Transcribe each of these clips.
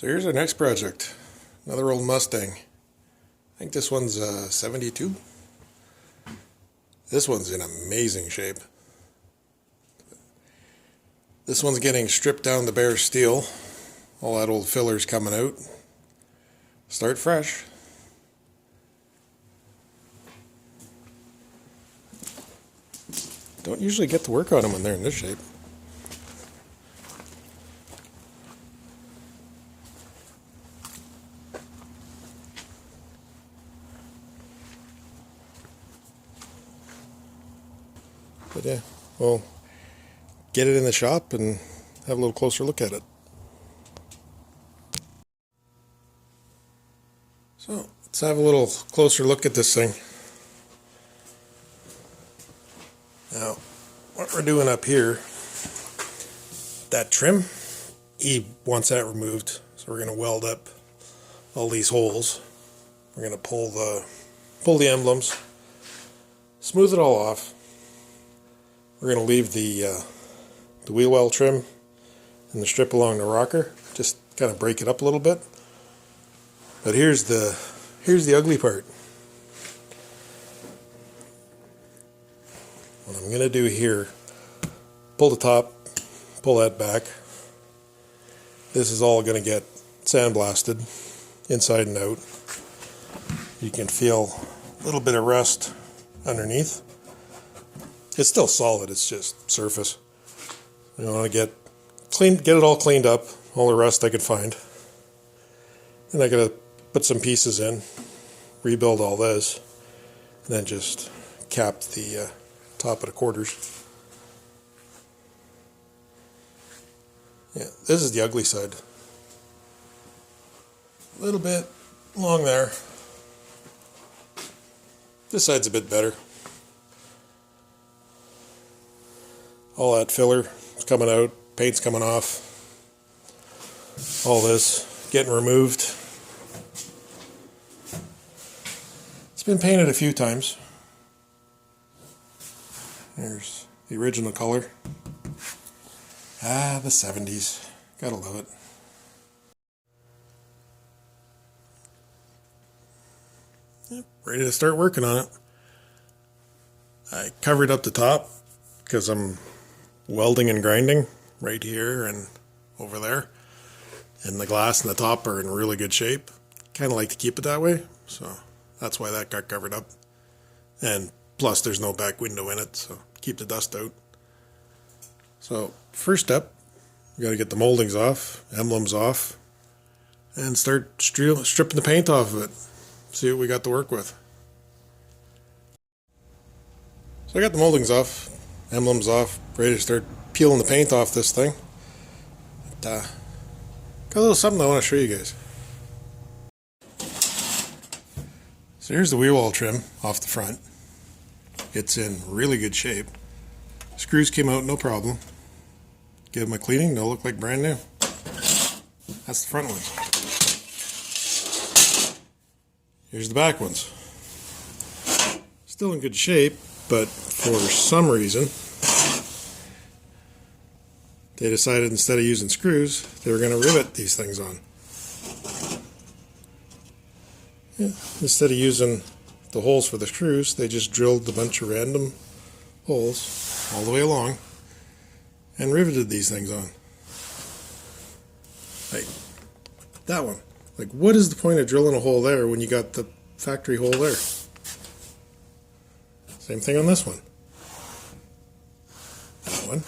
So here's our next project. Another old Mustang. I think this one's 72. This one's in amazing shape. This one's getting stripped down to bare steel. All that old filler's coming out. Start fresh. Don't usually get to work on them when they're in this shape. But yeah, we'll get it in the shop and have a little closer look at it. So let's have a little closer look at this thing. Now, what we're doing up here, that trim, he wants that removed. So we're going to weld up all these holes. We're going to pull the emblems, smooth it all off. We're going to leave the wheel well trim and the strip along the rocker, just kind of break it up a little bit. But here's the ugly part. What I'm going to do here, pull the top, pull that back. This is all going to get sandblasted inside and out. You can feel a little bit of rust underneath. It's still solid, it's just surface. I want to get it all cleaned up, all the rust I could find. And I gotta put some pieces in, rebuild all this, and then just cap the top of the quarters. Yeah, this is the ugly side. A little bit long there. This side's a bit better. All that filler is coming out, paint's coming off. All this getting removed. It's been painted a few times. There's the original color. Ah, the 70s. Gotta love it. Yep, ready to start working on it. I covered up the top because I'm welding and grinding right here and over there. And the glass and the top are in really good shape. Kind of like to keep it that way, so that's why that got covered up. And plus there's no back window in it, so keep the dust out. So first step, we got to get the moldings off, emblems off, and start stripping the paint off of it. See what we got to work with. So I got the moldings off, emblems off, ready to start peeling the paint off this thing. But, got a little something I want to show you guys. So here's the wheel well trim off the front. It's in really good shape. Screws came out no problem. Give them a cleaning, they'll look like brand new. That's the front ones. Here's the back ones. Still in good shape, but for some reason they decided instead of using screws, they were going to rivet these things on. Yeah, instead of using the holes for the screws, they just drilled a bunch of random holes all the way along and riveted these things on. Like that one. Like, what is the point of drilling a hole there when you got the factory hole there? Same thing on this one. That one.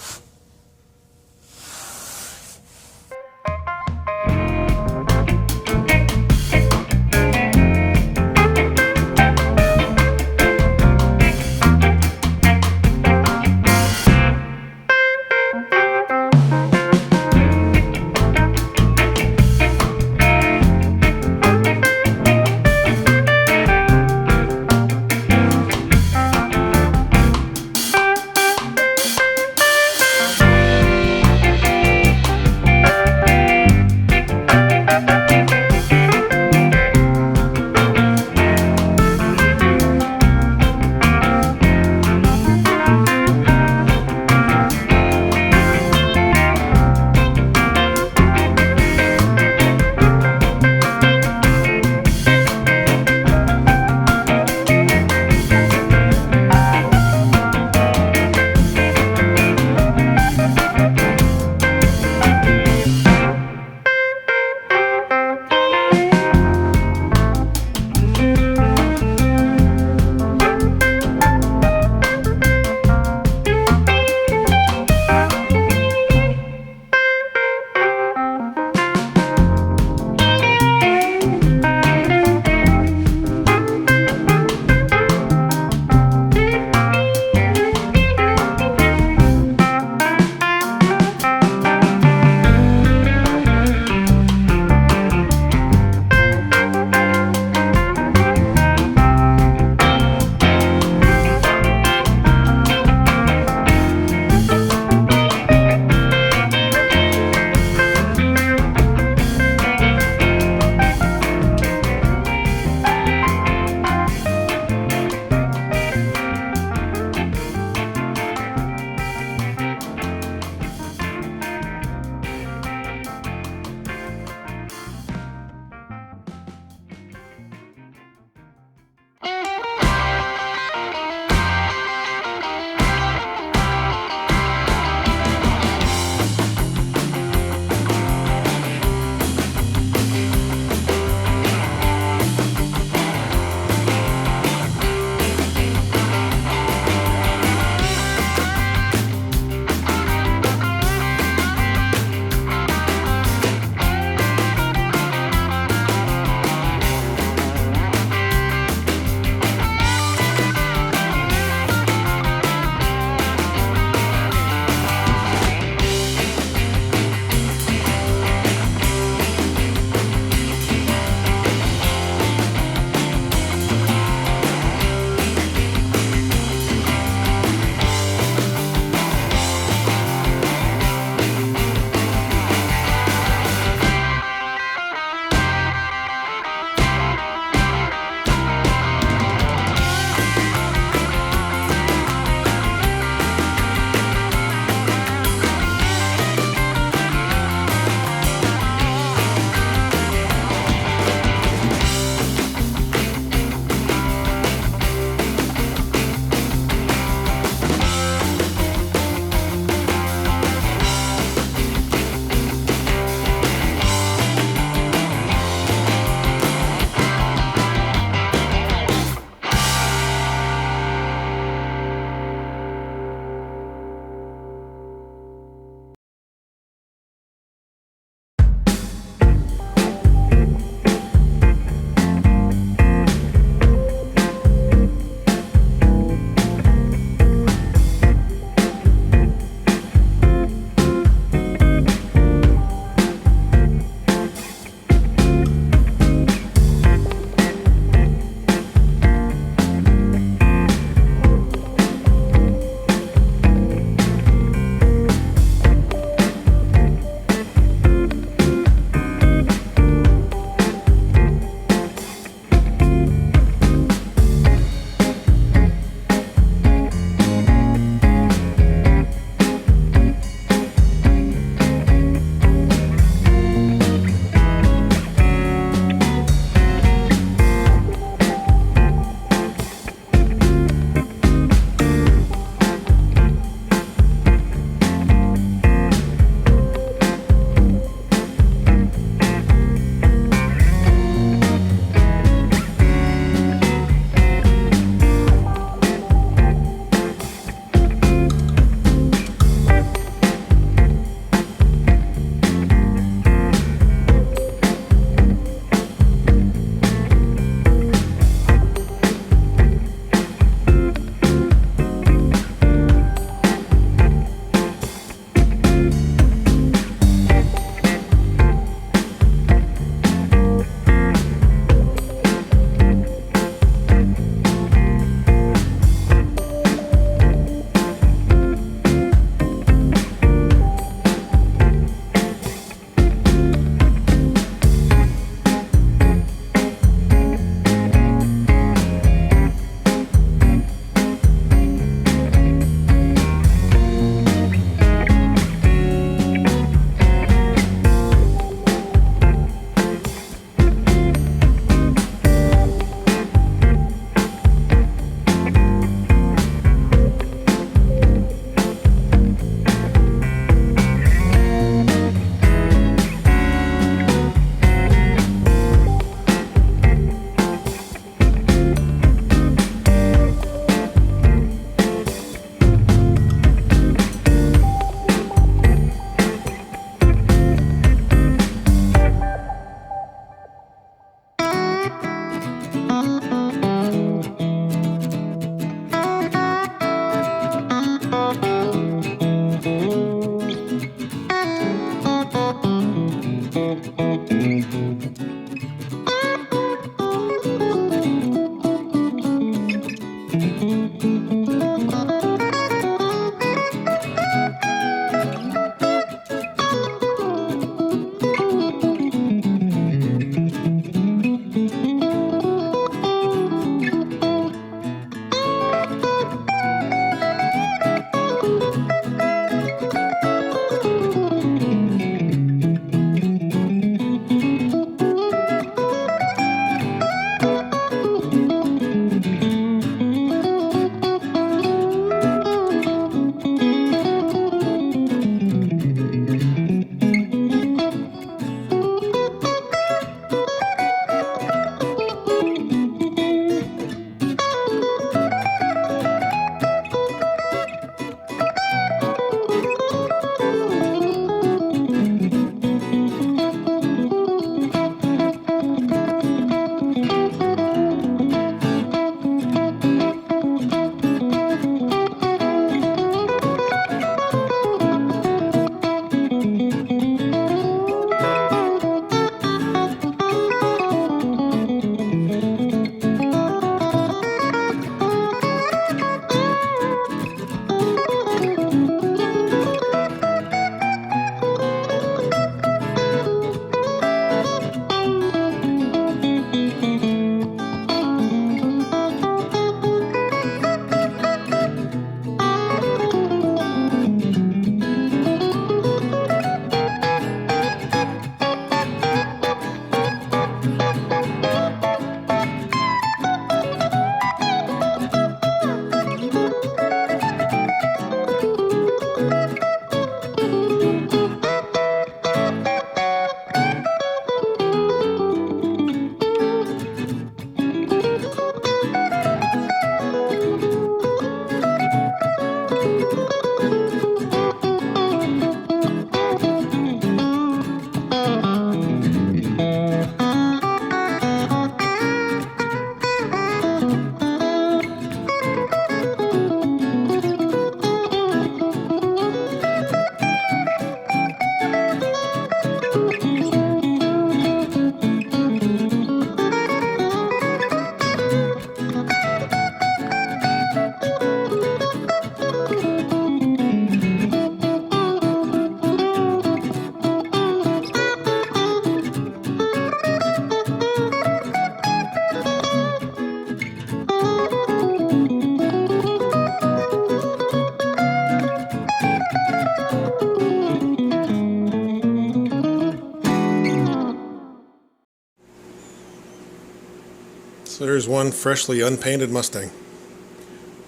So there's one freshly unpainted Mustang.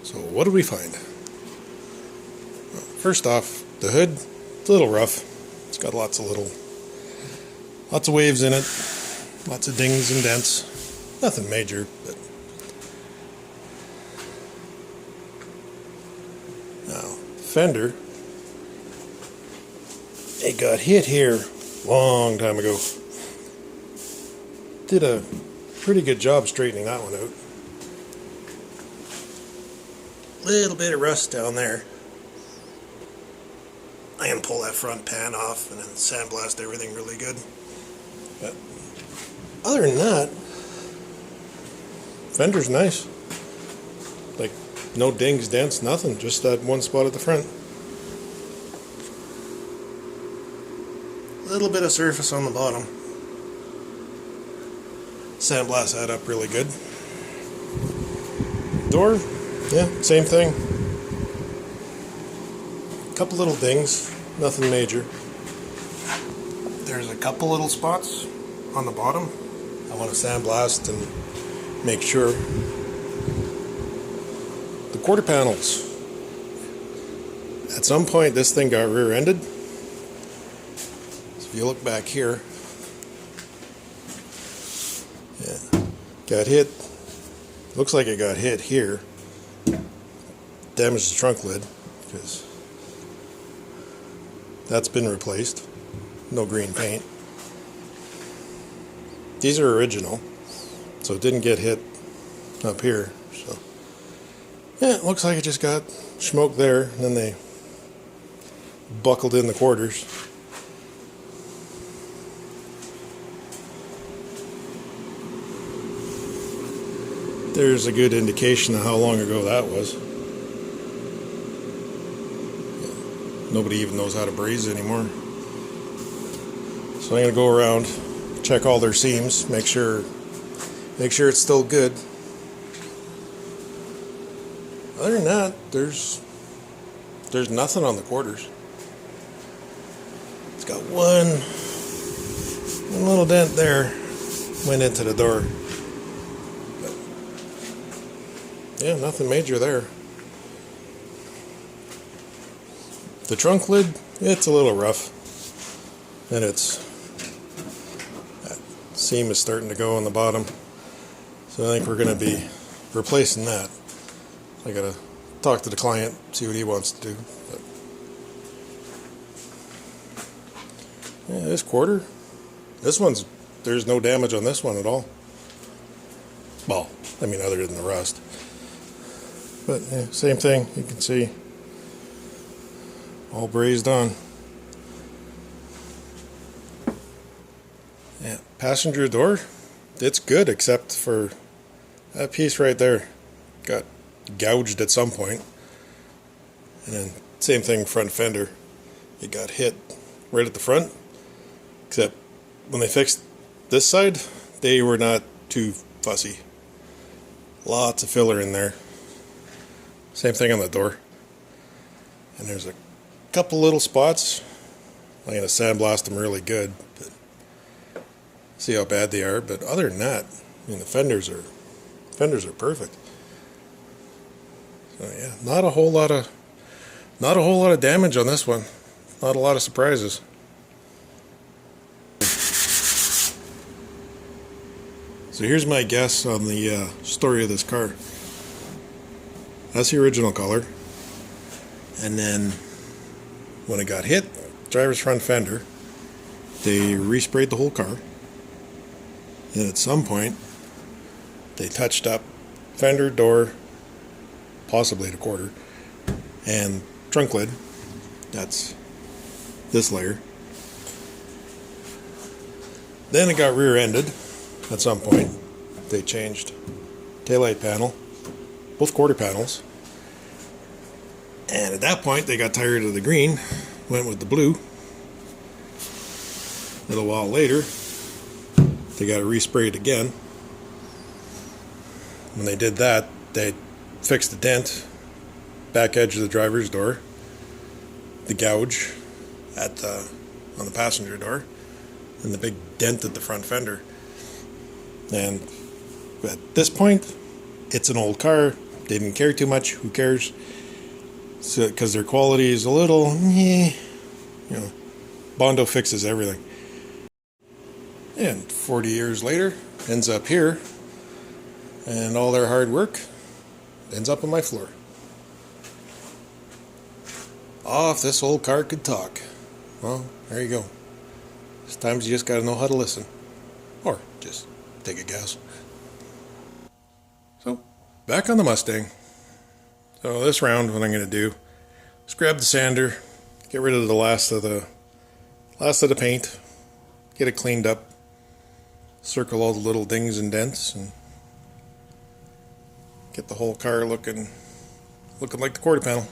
So what did we find? Well, first off, the hood, it's a little rough. It's got lots of waves in it, lots of dings and dents. Nothing major, but now fender, it got hit here long time ago. Did a pretty good job straightening that one out. Little bit of rust down there. I'm gonna pull that front pan off and then sandblast everything really good. But other than that, fender's nice. Like no dings, dents, nothing. Just that one spot at the front. Little bit of surface on the bottom. Sandblast that up really good. Door, yeah, same thing. Couple little dings, nothing major. There's a couple little spots on the bottom. I want to sandblast and make sure. The quarter panels. At some point this thing got rear-ended. So if you look back here, yeah, got hit. Looks like it got hit here. Damaged the trunk lid because that's been replaced. No green paint. These are original, so it didn't get hit up here. So yeah, it looks like it just got smoked there, and then they buckled in the quarters. There's a good indication of how long ago that was. Nobody even knows how to braze anymore. So I'm going to go around, check all their seams, make sure it's still good. Other than that, there's nothing on the quarters. It's got one little dent there, went into the door. But, yeah, nothing major there. The trunk lid, it's a little rough, and that seam is starting to go on the bottom, so I think we're going to be replacing that. I got to talk to the client, see what he wants to do. But yeah, this quarter, there's no damage on this one at all. Well, I mean other than the rust. But yeah, same thing, you can see. All brazed on. Yeah, passenger door, it's good except for that piece right there. Got gouged at some point. And then same thing front fender. It got hit right at the front. Except when they fixed this side, they were not too fussy. Lots of filler in there. Same thing on the door. And there's a couple little spots. I'm going to sandblast them really good, but see how bad they are. But other than that, I mean, the fenders are perfect. So yeah, not a whole lot of damage on this one. Not a lot of surprises. So here's my guess on the story of this car. That's the original color, and then when it got hit, driver's front fender, they resprayed the whole car, and at some point they touched up fender, door, possibly the quarter, and trunk lid. That's this layer. Then it got rear-ended at some point. They changed taillight panel, both quarter panels, and at that point they got tired of the green, went with the blue. A little while later they got it resprayed again. When they did that, they fixed the dent, back edge of the driver's door, the gouge on the passenger door, and the big dent at the front fender. And at this point, it's an old car. Didn't care too much. Who cares? So, because their quality is a little, Bondo fixes everything. And 40 years later, ends up here, and all their hard work ends up on my floor. Oh, if this old car could talk. Well, there you go. Sometimes you just gotta know how to listen. Or just take a guess. So, back on the Mustang. So this round, what I'm gonna do is grab the sander, get rid of the last of the paint, get it cleaned up, circle all the little dings and dents, and get the whole car looking like the quarter panel.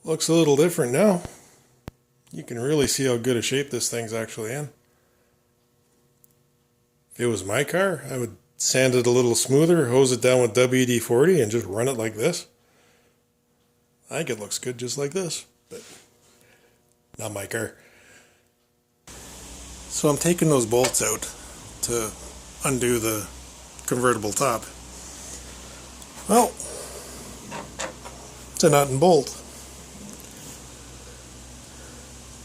Looks a little different now. You can really see how good a shape this thing's actually in. If it was my car, I would sand it a little smoother, hose it down with WD-40 and just run it like this. I think it looks good just like this, but not my car. So I'm taking those bolts out to undo the convertible top. Well, it's a nut and bolt.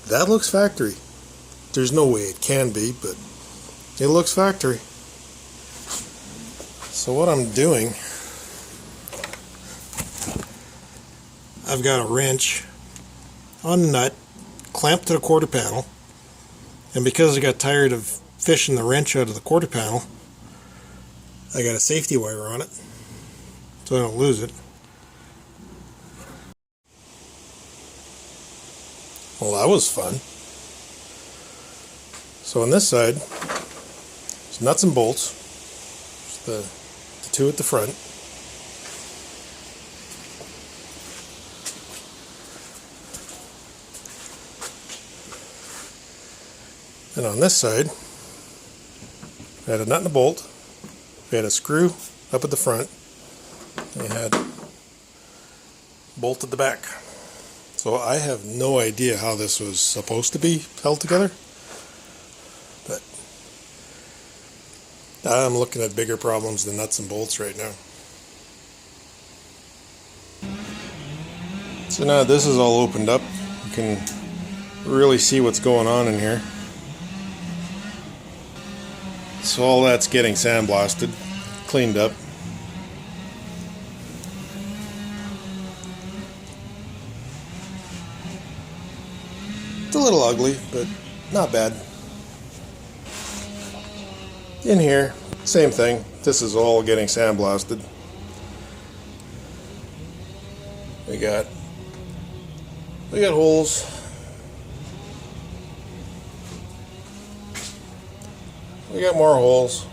That looks factory. There's no way it can be, but it looks factory. So what I'm doing, I've got a wrench on the nut clamped to the quarter panel, and because I got tired of fishing the wrench out of the quarter panel, I got a safety wire on it so I don't lose it. Well, that was fun. So on this side, it's nuts and bolts. There's the two at the front. And on this side, I had a nut and a bolt. We had a screw up at the front. We had a bolt at the back. So I have no idea how this was supposed to be held together. But I'm looking at bigger problems than nuts and bolts right now. So now this is all opened up. You can really see what's going on in here. So all that's getting sandblasted, cleaned up. It's a little ugly, but not bad. In here, same thing. This is all getting sandblasted. We got holes. We got more holes.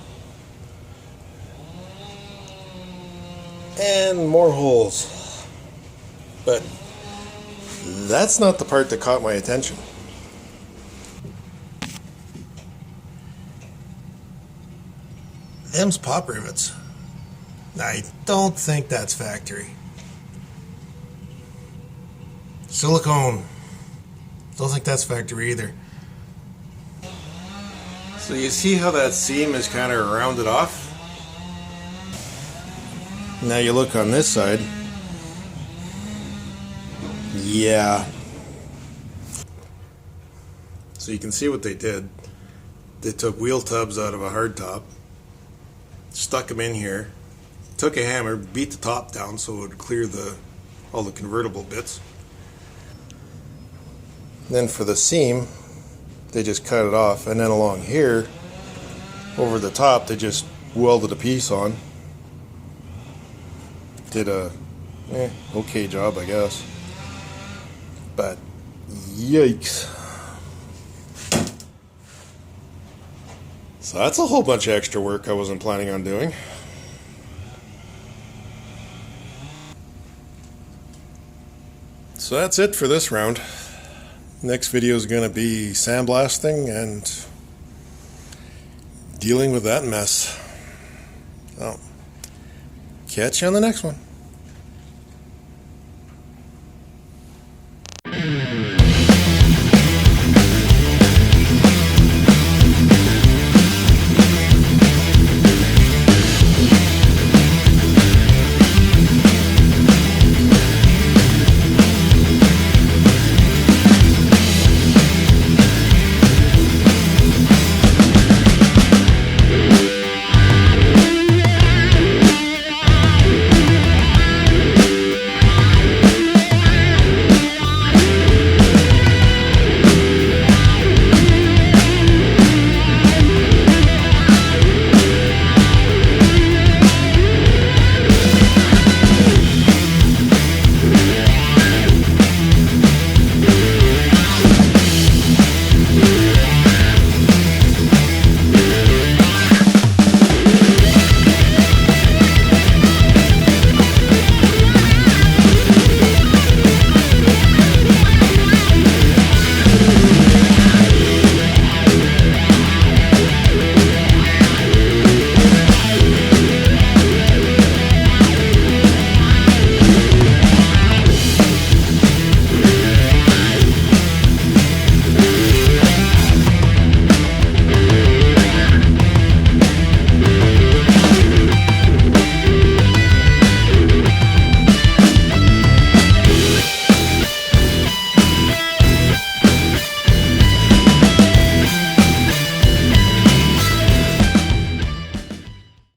And more holes. But that's not the part that caught my attention. Them's pop rivets. I don't think that's factory. Silicone. Don't think that's factory either. So you see how that seam is kind of rounded off? Now you look on this side. Yeah. So you can see what they did. They took wheel tubs out of a hardtop, stuck them in here, took a hammer, beat the top down so it would clear all the convertible bits. Then for the seam, they just cut it off, and then along here, over the top, they just welded a piece on. Did a okay job, I guess. But yikes. So that's a whole bunch of extra work I wasn't planning on doing. So that's it for this round. Next video is going to be sandblasting and dealing with that mess. So, catch you on the next one.